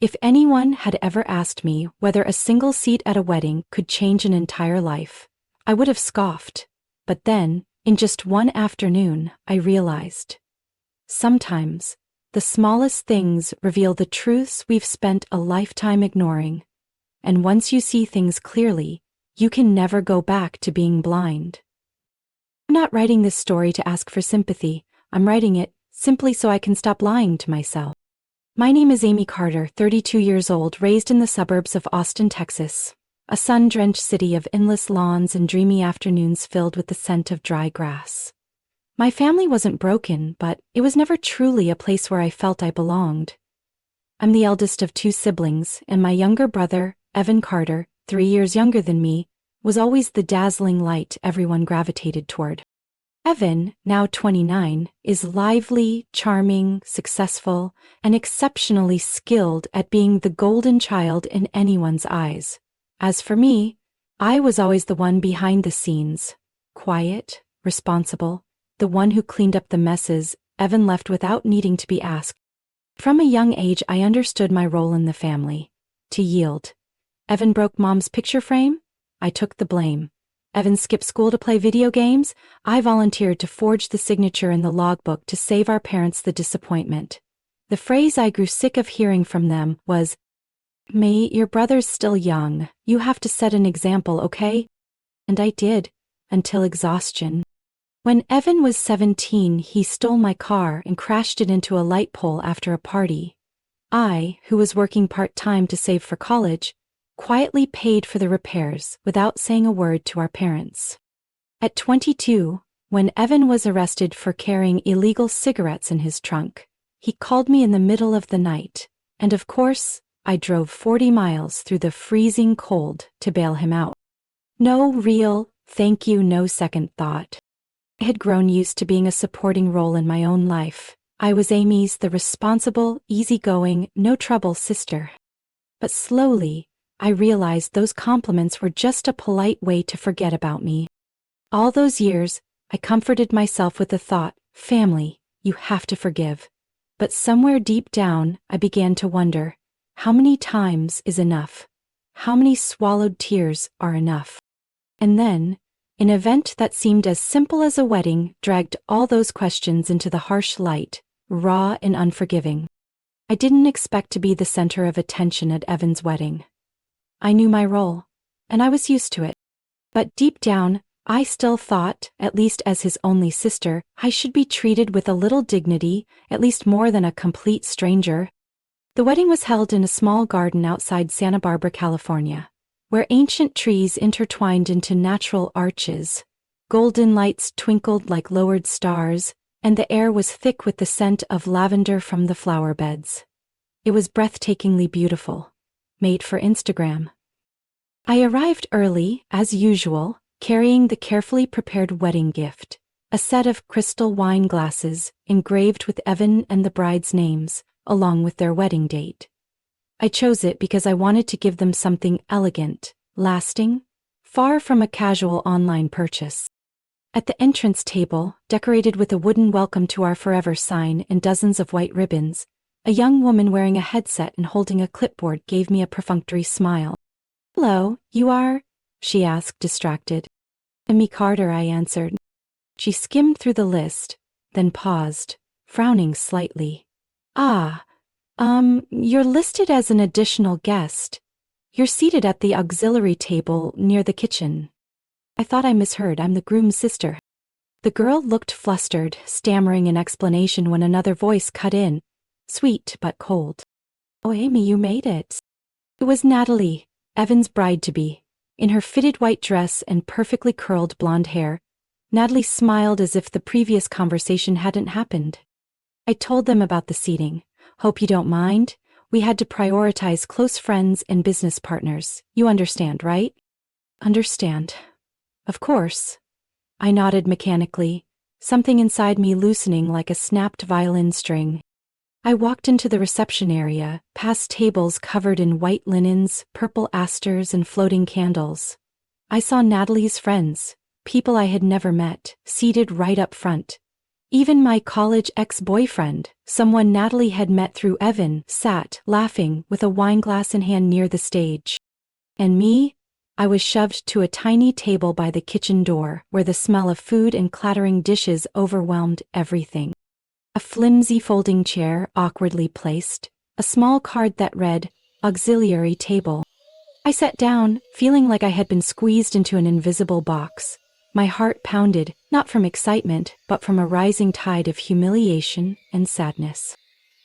If anyone had ever asked me whether a single seat at a wedding could change an entire life, I would have scoffed. But then, in just one afternoon, I realized. Sometimes, the smallest things reveal the truths we've spent a lifetime ignoring. And once you see things clearly, you can never go back to being blind. I'm not writing this story to ask for sympathy. I'm writing it simply so I can stop lying to myself. My name is Amy Carter, 32 years old, raised in the suburbs of Austin, Texas, a sun-drenched city of endless lawns and dreamy afternoons filled with the scent of dry grass. My family wasn't broken, but it was never truly a place where I felt I belonged. I'm the eldest of two siblings, and my younger brother, Evan Carter, 3 years younger than me, was always the dazzling light everyone gravitated toward. Evan, now 29, is lively, charming, successful, and exceptionally skilled at being the golden child in anyone's eyes. As for me, I was always the one behind the scenes, quiet, responsible, the one who cleaned up the messes Evan left without needing to be asked. From a young age, I understood my role in the family. To yield. Evan broke Mom's picture frame? I took the blame. Evan skipped school to play video games? I volunteered to forge the signature in the logbook to save our parents the disappointment. The phrase I grew sick of hearing from them was, "May, your brother's still young. You have to set an example, okay?" And I did, until exhaustion. When Evan was 17, he stole my car and crashed it into a light pole after a party. I, who was working part-time to save for college, quietly paid for the repairs without saying a word to our parents. At 22, when Evan was arrested for carrying illegal cigarettes in his trunk, he called me in the middle of the night, and of course, I drove 40 miles through the freezing cold to bail him out. No real, thank you, no second thought. I had grown used to being a supporting role in my own life. I was Amy's the responsible, easygoing, no-trouble sister. But slowly, I realized those compliments were just a polite way to forget about me. All those years, I comforted myself with the thought, family, you have to forgive. But somewhere deep down, I began to wonder, how many times is enough? How many swallowed tears are enough? And then, an event that seemed as simple as a wedding dragged all those questions into the harsh light, raw and unforgiving. I didn't expect to be the center of attention at Evan's wedding. I knew my role, and I was used to it. But deep down, I still thought, at least as his only sister, I should be treated with a little dignity, at least more than a complete stranger. The wedding was held in a small garden outside Santa Barbara, California, where ancient trees intertwined into natural arches. Golden lights twinkled like lowered stars, and the air was thick with the scent of lavender from the flower beds. It was breathtakingly beautiful. Made for Instagram. I arrived early, as usual, carrying the carefully prepared wedding gift, a set of crystal wine glasses engraved with Evan and the bride's names, along with their wedding date. I chose it because I wanted to give them something elegant, lasting, far from a casual online purchase. At the entrance table, decorated with a wooden welcome to our forever sign and dozens of white ribbons, a young woman wearing a headset and holding a clipboard gave me a perfunctory smile. "Hello, you are?" she asked, distracted. "Amy Carter," I answered. She skimmed through the list, then paused, frowning slightly. You're listed as an additional guest. You're seated at the auxiliary table near the kitchen." I thought I misheard. I'm the groom's sister. The girl looked flustered, stammering an explanation when another voice cut in. Sweet but cold. "Oh, Amy, you made it." It was Natalie, Evan's bride-to-be. In her fitted white dress and perfectly curled blonde hair, Natalie smiled as if the previous conversation hadn't happened. I told them about the seating. "Hope you don't mind. We had to prioritize close friends and business partners. You understand, right?" "Understand. Of course." I nodded mechanically, something inside me loosening like a snapped violin string. I walked into the reception area, past tables covered in white linens, purple asters, and floating candles. I saw Natalie's friends, people I had never met, seated right up front. Even my college ex-boyfriend, someone Natalie had met through Evan, sat, laughing, with a wineglass in hand near the stage. And me? I was shoved to a tiny table by the kitchen door, where the smell of food and clattering dishes overwhelmed everything. A flimsy folding chair, awkwardly placed, a small card that read, "Auxiliary table." I sat down, feeling like I had been squeezed into an invisible box. My heart pounded, not from excitement, but from a rising tide of humiliation and sadness.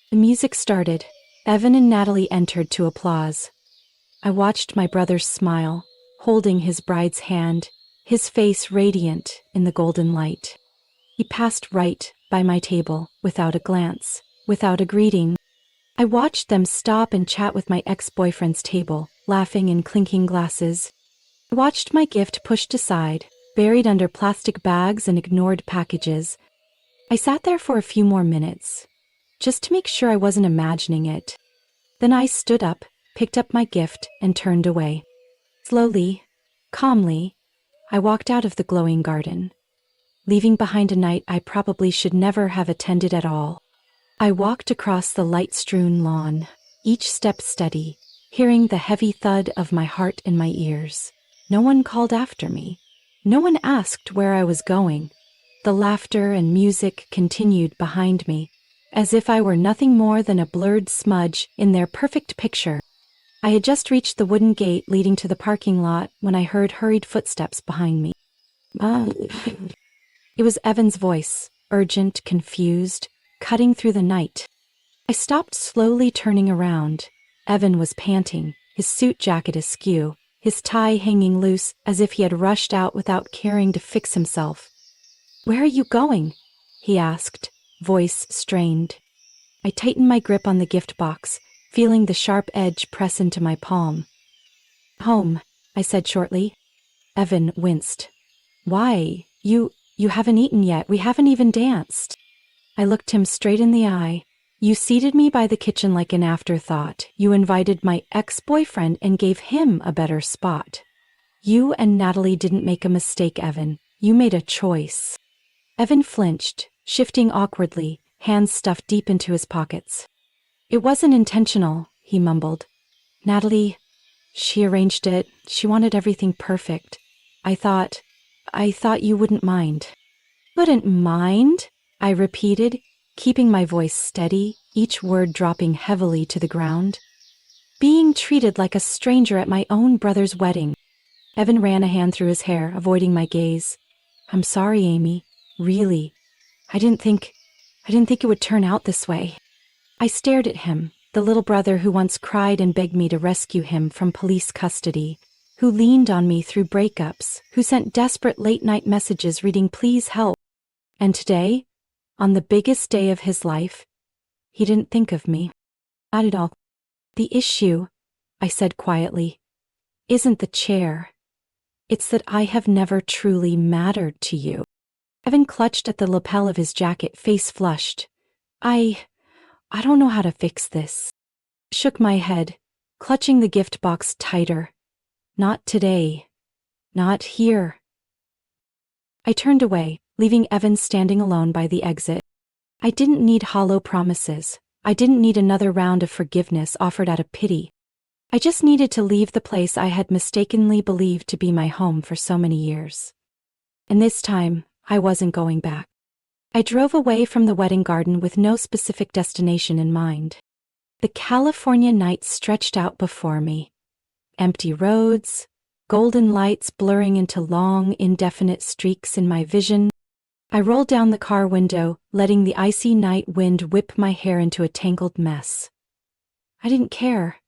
The music started. Evan and Natalie entered to applause. I watched my brother smile, holding his bride's hand, his face radiant in the golden light. He passed right by my table, without a glance, without a greeting. I watched them stop and chat with my ex-boyfriend's table, laughing and clinking glasses. I watched my gift pushed aside, buried under plastic bags and ignored packages. I sat there for a few more minutes, just to make sure I wasn't imagining it. Then I stood up, picked up my gift, and turned away. Slowly, calmly, I walked out of the glowing garden, leaving behind a night I probably should never have attended at all. I walked across the light-strewn lawn, each step steady, hearing the heavy thud of my heart in my ears. No one called after me. No one asked where I was going. The laughter and music continued behind me, as if I were nothing more than a blurred smudge in their perfect picture. I had just reached the wooden gate leading to the parking lot when I heard hurried footsteps behind me. It was Evan's voice, urgent, confused, cutting through the night. I stopped, slowly turning around. Evan was panting, his suit jacket askew, his tie hanging loose as if he had rushed out without caring to fix himself. "Where are you going?" he asked, voice strained. I tightened my grip on the gift box, feeling the sharp edge press into my palm. "Home," I said shortly. Evan winced. "Why? You haven't eaten yet. We haven't even danced." I looked him straight in the eye. "You seated me by the kitchen like an afterthought. You invited my ex-boyfriend and gave him a better spot. You and Natalie didn't make a mistake, Evan. You made a choice." Evan flinched, shifting awkwardly, hands stuffed deep into his pockets. "It wasn't intentional," he mumbled. "Natalie, she arranged it. She wanted everything perfect. I thought you wouldn't mind." "Wouldn't mind?" I repeated, keeping my voice steady, each word dropping heavily to the ground. "Being treated like a stranger at my own brother's wedding." Evan ran a hand through his hair, avoiding my gaze. "I'm sorry, Amy. Really. I didn't think it would turn out this way." I stared at him, the little brother who once cried and begged me to rescue him from police custody, who leaned on me through breakups, who sent desperate late-night messages reading "Please help." And today, on the biggest day of his life, he didn't think of me. Not at all. "The issue," I said quietly, "isn't the chair. It's that I have never truly mattered to you." Evan clutched at the lapel of his jacket, face flushed. I don't know how to fix this." Shook my head, clutching the gift box tighter. "Not today. Not here." I turned away, leaving Evan standing alone by the exit. I didn't need hollow promises. I didn't need another round of forgiveness offered out of pity. I just needed to leave the place I had mistakenly believed to be my home for so many years. And this time, I wasn't going back. I drove away from the wedding garden with no specific destination in mind. The California night stretched out before me. Empty roads, golden lights blurring into long, indefinite streaks in my vision. I rolled down the car window, letting the icy night wind whip my hair into a tangled mess. I didn't care,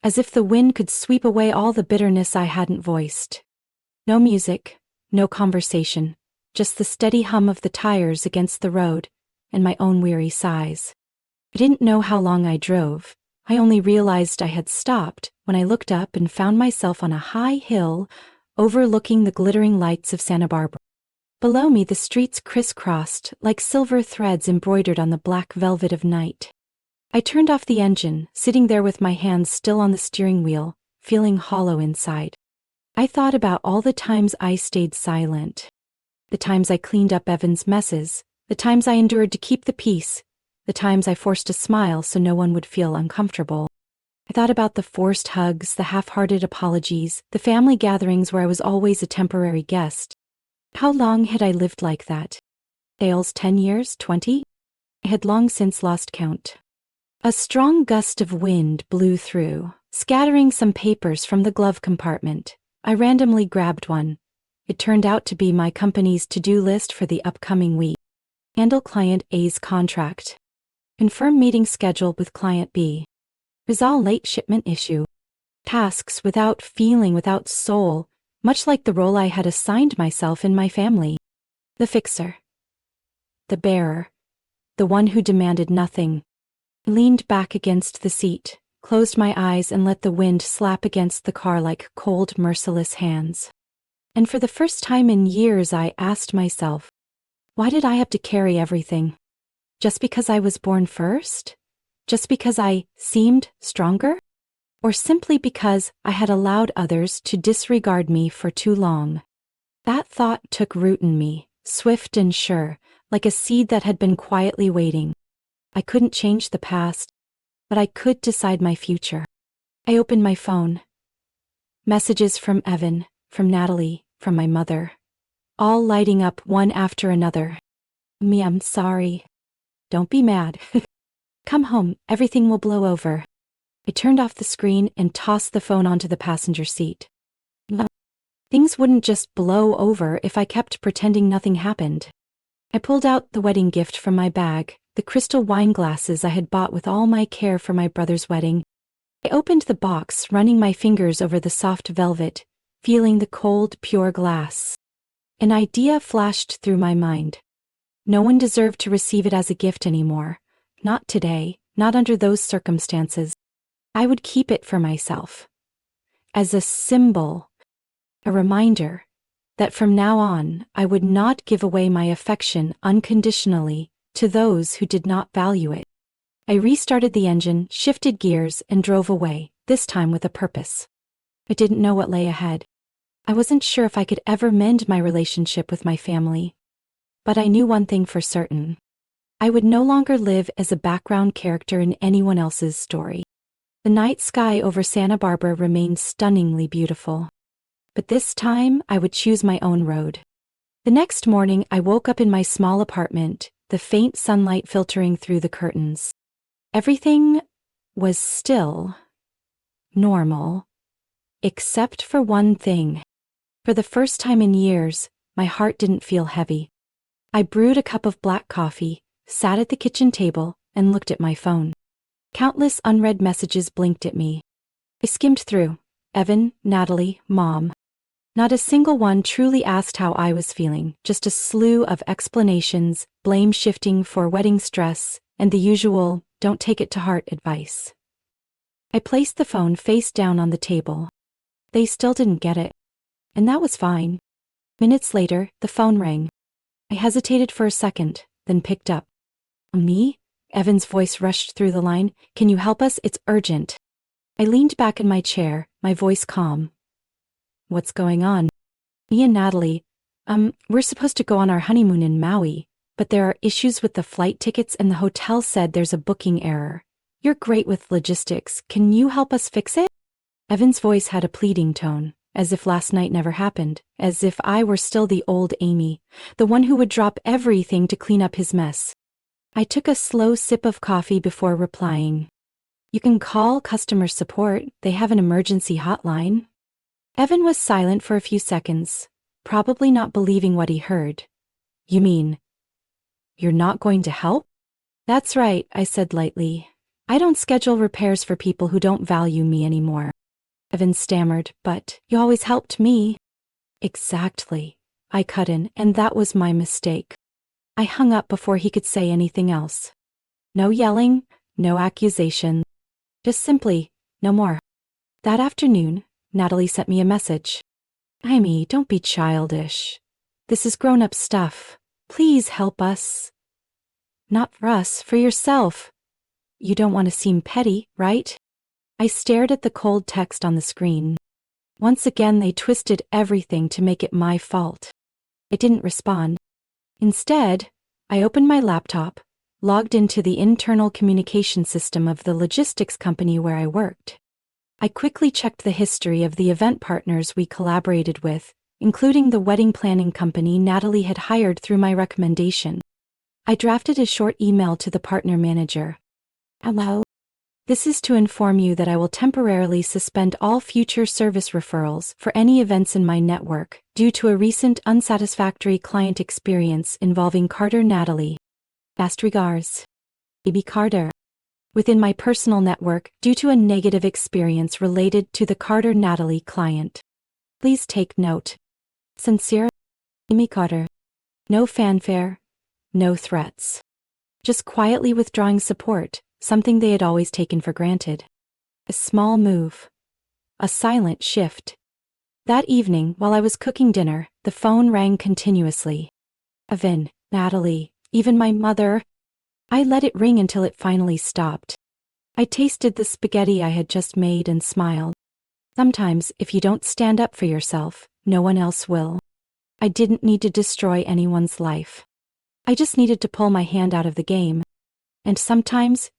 as if the wind could sweep away all the bitterness I hadn't voiced. No music, no conversation, just the steady hum of the tires against the road and my own weary sighs. I didn't know how long I drove. I only realized I had stopped when I looked up and found myself on a high hill overlooking the glittering lights of Santa Barbara. Below me, the streets crisscrossed like silver threads embroidered on the black velvet of night. I turned off the engine, sitting there with my hands still on the steering wheel, feeling hollow inside. I thought about all the times I stayed silent. The times I cleaned up Evan's messes, The times I endured to keep the peace. The times I forced a smile so no one would feel uncomfortable. I thought about the forced hugs, the half-hearted apologies, the family gatherings where I was always a temporary guest. How long had I lived like that? Tales 10 years, 20? I had long since lost count. A strong gust of wind blew through, scattering some papers from the glove compartment. I randomly grabbed one. It turned out to be my company's to-do list for the upcoming week. Handle Client A's contract. Confirm meeting schedule with Client B. Resolve late shipment issue. Tasks without feeling, without soul, much like the role I had assigned myself in my family. The fixer. The bearer. The one who demanded nothing. I leaned back against the seat, closed my eyes and let the wind slap against the car like cold, merciless hands. And for the first time in years I asked myself, why did I have to carry everything? Just because I was born first? Just because I seemed stronger? Or simply because I had allowed others to disregard me for too long? That thought took root in me, swift and sure, like a seed that had been quietly waiting. I couldn't change the past, but I could decide my future. I opened my phone. Messages from Evan, from Natalie, from my mother. All lighting up one after another. Me, I'm sorry. Don't be mad. Come home, everything will blow over. I turned off the screen and tossed the phone onto the passenger seat. Things wouldn't just blow over if I kept pretending nothing happened. I pulled out the wedding gift from my bag, the crystal wine glasses I had bought with all my care for my brother's wedding. I opened the box, running my fingers over the soft velvet, feeling the cold, pure glass. An idea flashed through my mind. No one deserved to receive it as a gift anymore. Not today, not under those circumstances. I would keep it for myself. As a symbol, a reminder that from now on I would not give away my affection unconditionally to those who did not value it. I restarted the engine, shifted gears, and drove away, this time with a purpose. I didn't know what lay ahead. I wasn't sure if I could ever mend my relationship with my family. But I knew one thing for certain. I would no longer live as a background character in anyone else's story. The night sky over Santa Barbara remained stunningly beautiful. But this time, I would choose my own road. The next morning, I woke up in my small apartment, the faint sunlight filtering through the curtains. Everything was still normal, except for one thing. For the first time in years, my heart didn't feel heavy. I brewed a cup of black coffee, sat at the kitchen table, and looked at my phone. Countless unread messages blinked at me. I skimmed through. Evan, Natalie, Mom. Not a single one truly asked how I was feeling, just a slew of explanations, blame shifting for wedding stress, and the usual, don't take it to heart advice. I placed the phone face down on the table. They still didn't get it. And that was fine. Minutes later, the phone rang. I hesitated for a second, then picked up. Me? Evan's voice rushed through the line. Can you help us? It's urgent. I leaned back in my chair, my voice calm. What's going on? Me and Natalie, we're supposed to go on our honeymoon in Maui, but there are issues with the flight tickets and the hotel said there's a booking error. You're great with logistics. Can you help us fix it? Evan's voice had a pleading tone, as if last night never happened, as if I were still the old Amy, the one who would drop everything to clean up his mess. I took a slow sip of coffee before replying. You can call customer support. They have an emergency hotline. Evan was silent for a few seconds, probably not believing what he heard. You mean, you're not going to help? That's right, I said lightly. I don't schedule repairs for people who don't value me anymore. Evan stammered, but you always helped me. Exactly. I cut in, and that was my mistake. I hung up before he could say anything else. No yelling, no accusation. Just simply, no more. That afternoon, Natalie sent me a message. Amy, don't be childish. This is grown-up stuff. Please help us. Not for us, for yourself. You don't want to seem petty, right? I stared at the cold text on the screen. Once again, they twisted everything to make it my fault. I didn't respond. Instead, I opened my laptop, logged into the internal communication system of the logistics company where I worked. I quickly checked the history of the event partners we collaborated with, including the wedding planning company Natalie had hired through my recommendation. I drafted a short email to the partner manager. Hello. This is to inform you that I will temporarily suspend all future service referrals for any events in my network due to a recent unsatisfactory client experience involving Carter Natalie. Best regards. B. Carter. Within my personal network due to a negative experience related to the Carter Natalie client. Please take note. Sincere, Amy Carter. No fanfare, no threats. Just quietly withdrawing support, something they had always taken for granted. A small move. A silent shift. That evening, while I was cooking dinner, the phone rang continuously. Evan, Natalie, even my mother. I let it ring until it finally stopped. I tasted the spaghetti I had just made and smiled. Sometimes, if you don't stand up for yourself, no one else will. I didn't need to destroy anyone's life. I just needed to pull my hand out of the game. And sometimes,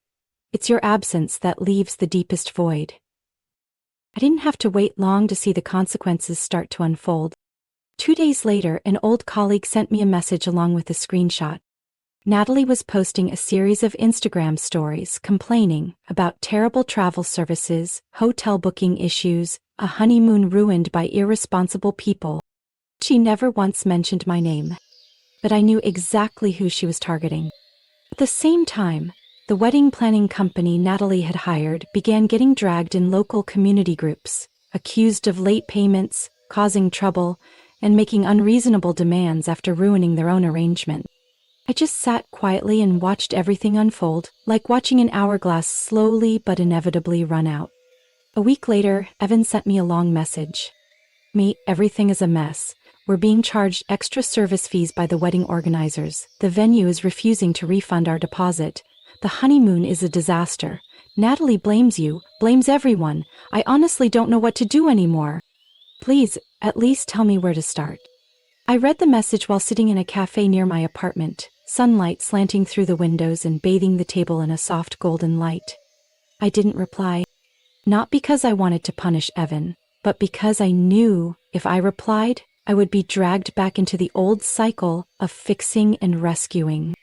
it's your absence that leaves the deepest void. I didn't have to wait long to see the consequences start to unfold. 2 days later, an old colleague sent me a message along with a screenshot. Natalie was posting a series of Instagram stories complaining about terrible travel services, hotel booking issues, a honeymoon ruined by irresponsible people. She never once mentioned my name, but I knew exactly who she was targeting. At the same time, the wedding planning company Natalie had hired began getting dragged in local community groups, accused of late payments, causing trouble, and making unreasonable demands after ruining their own arrangement. I just sat quietly and watched everything unfold, like watching an hourglass slowly but inevitably run out. A week later, Evan sent me a long message. Everything is a mess. We're being charged extra service fees by the wedding organizers. The venue is refusing to refund our deposit. The honeymoon is a disaster. Natalie blames you, blames everyone. I honestly don't know what to do anymore. Please, at least tell me where to start. I read the message while sitting in a cafe near my apartment, sunlight slanting through the windows and bathing the table in a soft golden light. I didn't reply. Not because I wanted to punish Evan, but because I knew if I replied, I would be dragged back into the old cycle of fixing and rescuing.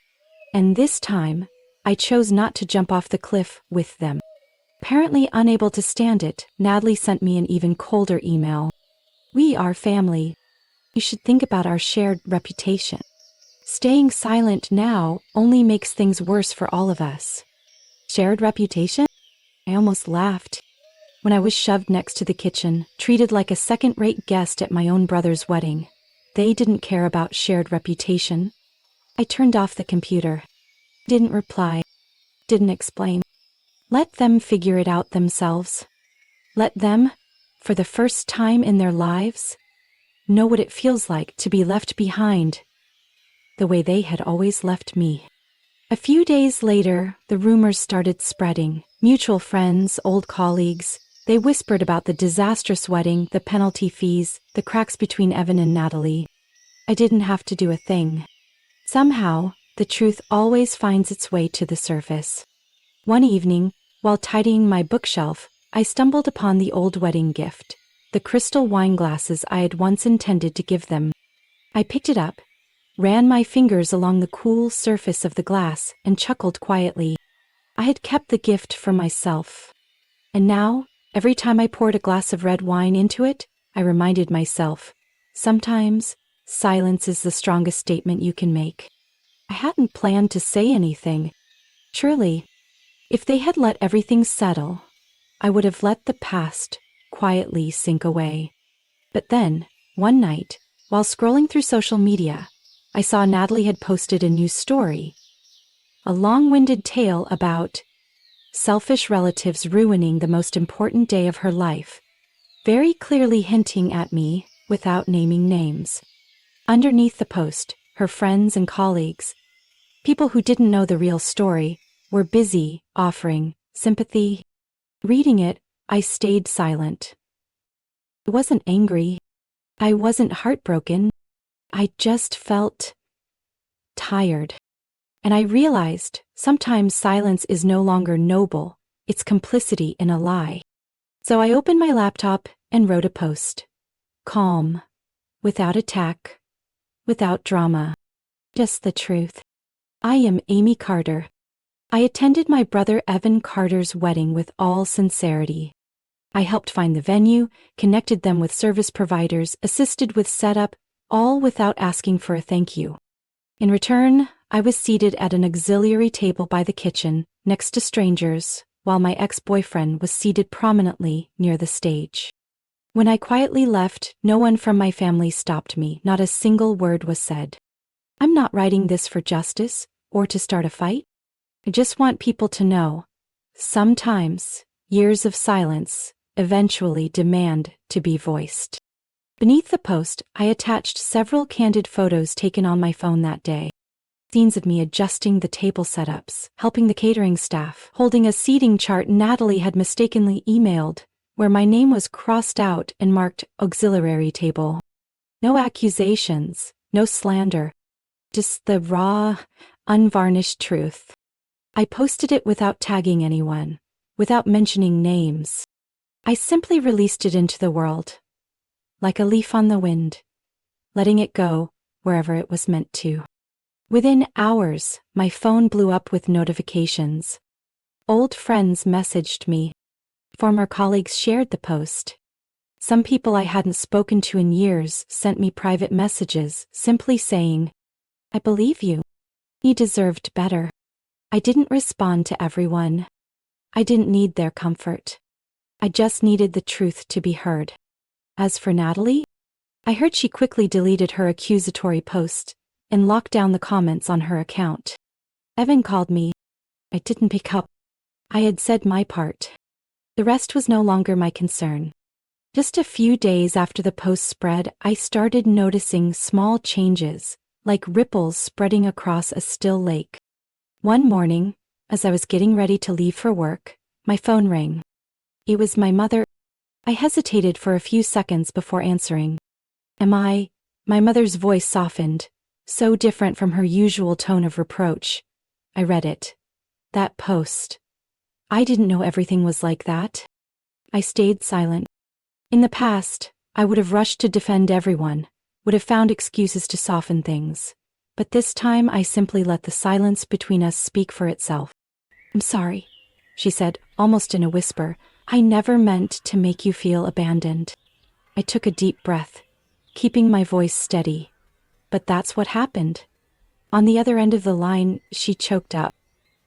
And this time, I chose not to jump off the cliff with them. Apparently unable to stand it, Natalie sent me an even colder email. We are family. You should think about our shared reputation. Staying silent now only makes things worse for all of us. Shared reputation? I almost laughed. When I was shoved next to the kitchen, treated like a second-rate guest at my own brother's wedding, they didn't care about shared reputation. I turned off the computer. Didn't reply. Didn't explain. Let them figure it out themselves. Let them, for the first time in their lives, know what it feels like to be left behind, the way they had always left me. A few days later, the rumors started spreading. Mutual friends, old colleagues, they whispered about the disastrous wedding, the penalty fees, the cracks between Evan and Natalie. I didn't have to do a thing. Somehow, the truth always finds its way to the surface. One evening, while tidying my bookshelf, I stumbled upon the old wedding gift, the crystal wine glasses I had once intended to give them. I picked it up, ran my fingers along the cool surface of the glass, and chuckled quietly. I had kept the gift for myself. And now, every time I poured a glass of red wine into it, I reminded myself, sometimes, silence is the strongest statement you can make. I hadn't planned to say anything. Surely, if they had let everything settle, I would have let the past quietly sink away. But then, one night, while scrolling through social media, I saw Natalie had posted a new story. A long-winded tale about selfish relatives ruining the most important day of her life, very clearly hinting at me without naming names. Underneath the post, her friends and colleagues, people who didn't know the real story, were busy offering sympathy. Reading it, I stayed silent. I wasn't angry. I wasn't heartbroken. I just felt tired. And I realized sometimes silence is no longer noble, it's complicity in a lie. So I opened my laptop and wrote a post. Calm. Without attack. Without drama. Just the truth. I am Amy Carter. I attended my brother Evan Carter's wedding with all sincerity. I helped find the venue, connected them with service providers, assisted with setup, all without asking for a thank you. In return, I was seated at an auxiliary table by the kitchen, next to strangers, while my ex-boyfriend was seated prominently near the stage. When I quietly left, no one from my family stopped me, not a single word was said. I'm not writing this for justice, or to start a fight. I just want people to know, sometimes, years of silence eventually demand to be voiced. Beneath the post, I attached several candid photos taken on my phone that day. Scenes of me adjusting the table setups, helping the catering staff, holding a seating chart Natalie had mistakenly emailed, where my name was crossed out and marked auxiliary table. No accusations, no slander, just the raw, unvarnished truth. I posted it without tagging anyone, without mentioning names. I simply released it into the world, like a leaf on the wind, letting it go wherever it was meant to. Within hours, my phone blew up with notifications. Old friends messaged me. Former colleagues shared the post. Some people I hadn't spoken to in years sent me private messages, simply saying, "I believe you. You deserved better." I didn't respond to everyone. I didn't need their comfort. I just needed the truth to be heard. As for Natalie, I heard she quickly deleted her accusatory post and locked down the comments on her account. Evan called me. I didn't pick up. I had said my part. The rest was no longer my concern. Just a few days after the post spread, I started noticing small changes, like ripples spreading across a still lake. One morning, as I was getting ready to leave for work, my phone rang. It was my mother. I hesitated for a few seconds before answering. My mother's voice softened, so different from her usual tone of reproach. I read it. That post. I didn't know everything was like that. I stayed silent. In the past, I would have rushed to defend everyone, would have found excuses to soften things. But this time I simply let the silence between us speak for itself. "I'm sorry," she said, almost in a whisper. "I never meant to make you feel abandoned." I took a deep breath, keeping my voice steady. But that's what happened. On the other end of the line, she choked up.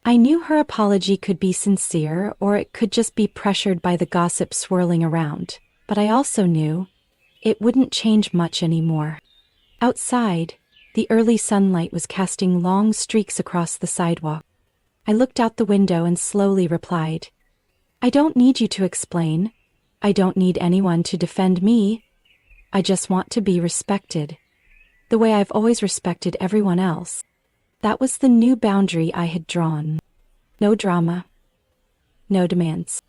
I knew her apology could be sincere, or it could just be pressured by the gossip swirling around. But I also knew it wouldn't change much anymore. Outside, the early sunlight was casting long streaks across the sidewalk. I looked out the window and slowly replied, "I don't need you to explain. I don't need anyone to defend me. I just want to be respected, the way I've always respected everyone else." That was the new boundary I had drawn. No drama. No demands.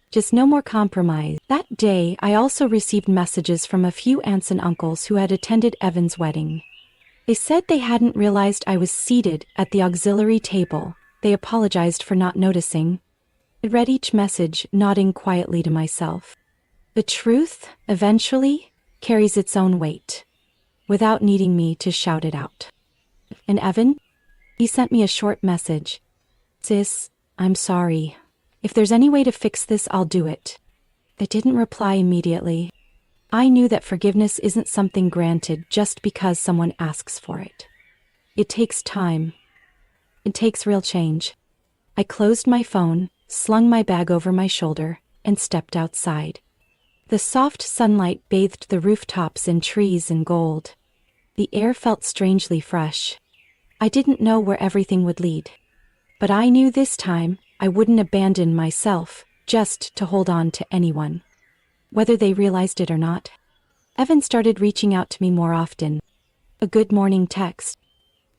Just no more compromise. That day, I also received messages from a few aunts and uncles who had attended Evan's wedding. They said they hadn't realized I was seated at the auxiliary table. They apologized for not noticing. I read each message, nodding quietly to myself. The truth, eventually, carries its own weight, without needing me to shout it out. And Evan? He sent me a short message. "Sis, I'm sorry. If there's any way to fix this, I'll do it." I didn't reply immediately. I knew that forgiveness isn't something granted just because someone asks for it. It takes time. It takes real change. I closed my phone, slung my bag over my shoulder, and stepped outside. The soft sunlight bathed the rooftops in trees and gold. The air felt strangely fresh. I didn't know where everything would lead. But I knew this time I wouldn't abandon myself just to hold on to anyone, whether they realized it or not. Evan started reaching out to me more often. A good morning text.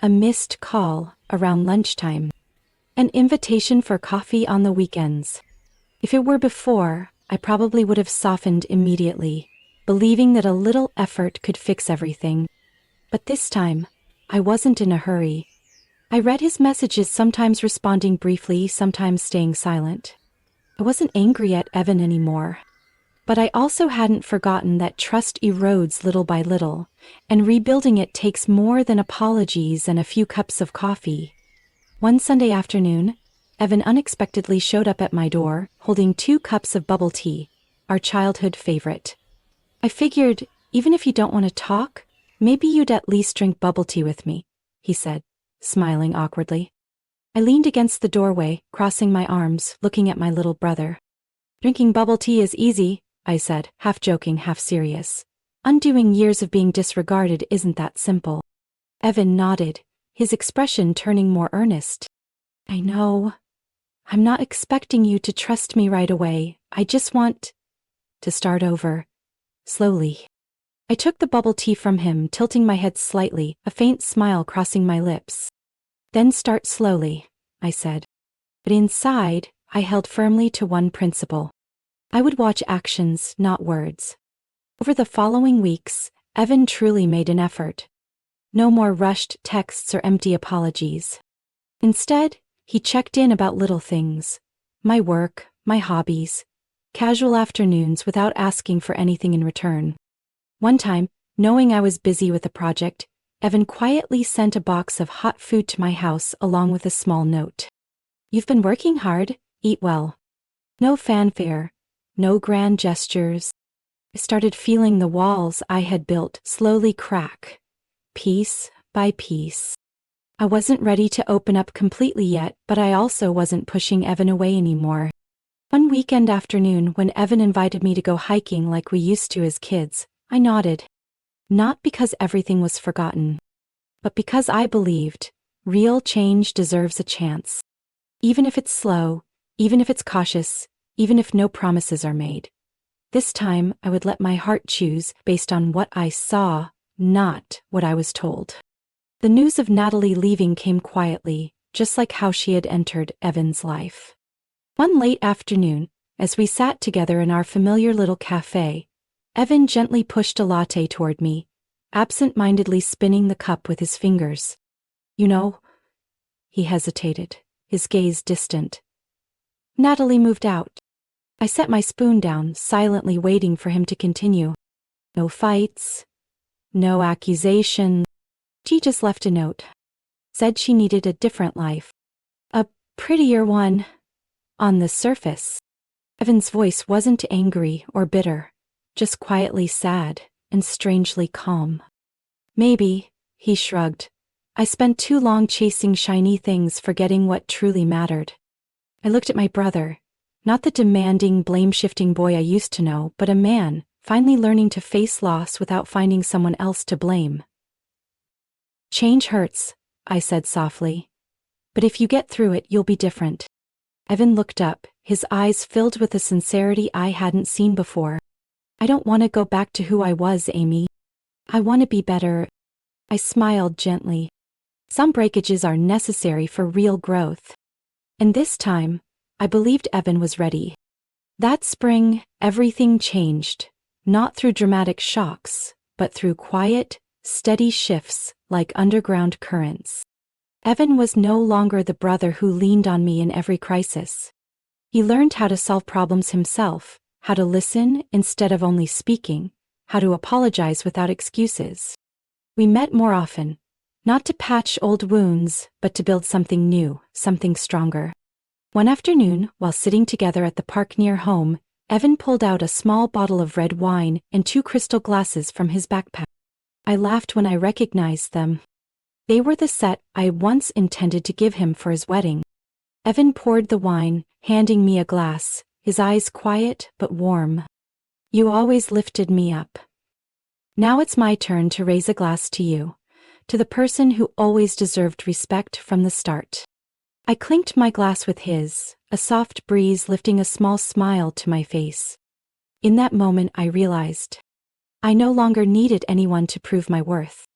A missed call around lunchtime. An invitation for coffee on the weekends. If it were before, I probably would have softened immediately, believing that a little effort could fix everything. But this time, I wasn't in a hurry. I read his messages, sometimes responding briefly, sometimes staying silent. I wasn't angry at Evan anymore. But I also hadn't forgotten that trust erodes little by little, and rebuilding it takes more than apologies and a few cups of coffee. One Sunday afternoon, Evan unexpectedly showed up at my door, holding 2 cups of bubble tea, our childhood favorite. I figured, even if you don't want to talk, maybe you'd at least drink bubble tea with me, he said, smiling awkwardly. I leaned against the doorway, crossing my arms, looking at my little brother. Drinking bubble tea is easy, I said, half joking, half serious. Undoing years of being disregarded isn't that simple. Evan nodded, his expression turning more earnest. I know. I'm not expecting you to trust me right away. I just want to start over. Slowly. I took the bubble tea from him, tilting my head slightly, a faint smile crossing my lips. Then start slowly, I said. But inside, I held firmly to one principle. I would watch actions, not words. Over the following weeks, Evan truly made an effort. No more rushed texts or empty apologies. Instead, he checked in about little things. My work, my hobbies, casual afternoons without asking for anything in return. One time, knowing I was busy with a project, Evan quietly sent a box of hot food to my house along with a small note. You've been working hard, eat well. No fanfare, no grand gestures. I started feeling the walls I had built slowly crack, piece by piece. I wasn't ready to open up completely yet, but I also wasn't pushing Evan away anymore. One weekend afternoon, when Evan invited me to go hiking like we used to as kids, I nodded. Not because everything was forgotten, but because I believed real change deserves a chance. Even if it's slow, even if it's cautious, even if no promises are made. This time, I would let my heart choose based on what I saw, not what I was told. The news of Natalie leaving came quietly, just like how she had entered Evan's life. One late afternoon, as we sat together in our familiar little cafe, Evan gently pushed a latte toward me, absent-mindedly spinning the cup with his fingers. You know, he hesitated, his gaze distant. Natalie moved out. I set my spoon down, silently waiting for him to continue. No fights, no accusations. She just left a note. Said she needed a different life. A prettier one. On the surface. Evan's voice wasn't angry or bitter, just quietly sad and strangely calm. Maybe, he shrugged. I spent too long chasing shiny things, forgetting what truly mattered. I looked at my brother. Not the demanding, blame-shifting boy I used to know, but a man, finally learning to face loss without finding someone else to blame. Change hurts, I said softly. But if you get through it, you'll be different. Evan looked up, his eyes filled with a sincerity I hadn't seen before. I don't want to go back to who I was, Amy. I want to be better. I smiled gently. Some breakages are necessary for real growth. And this time, I believed Evan was ready. That spring, everything changed, not through dramatic shocks, but through quiet, steady shifts like underground currents. Evan was no longer the brother who leaned on me in every crisis. He learned how to solve problems himself, how to listen instead of only speaking, how to apologize without excuses. We met more often, not to patch old wounds, but to build something new, something stronger. One afternoon, while sitting together at the park near home, Evan pulled out a small bottle of red wine and 2 crystal glasses from his backpack. I laughed when I recognized them. They were the set I once intended to give him for his wedding. Evan poured the wine, handing me a glass, his eyes quiet but warm. You always lifted me up. Now it's my turn to raise a glass to you, to the person who always deserved respect from the start. I clinked my glass with his, a soft breeze lifting a small smile to my face. In that moment, I realized I no longer needed anyone to prove my worth.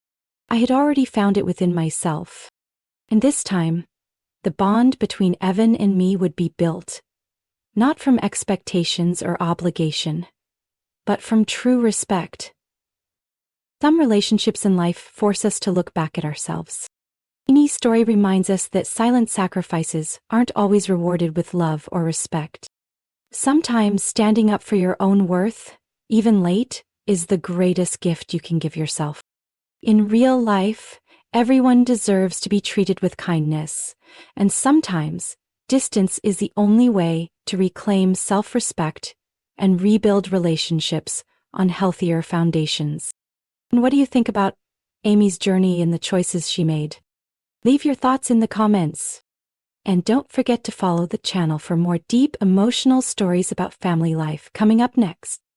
I had already found it within myself. And this time, the bond between Evan and me would be built, not from expectations or obligation, but from true respect. Some relationships in life force us to look back at ourselves. Amy's story reminds us that silent sacrifices aren't always rewarded with love or respect. Sometimes standing up for your own worth, even late, is the greatest gift you can give yourself. In real life, everyone deserves to be treated with kindness, and sometimes distance is the only way to reclaim self-respect and rebuild relationships on healthier foundations. And what do you think about Amy's journey and the choices she made? Leave your thoughts in the comments. And don't forget to follow the channel for more deep emotional stories about family life coming up next.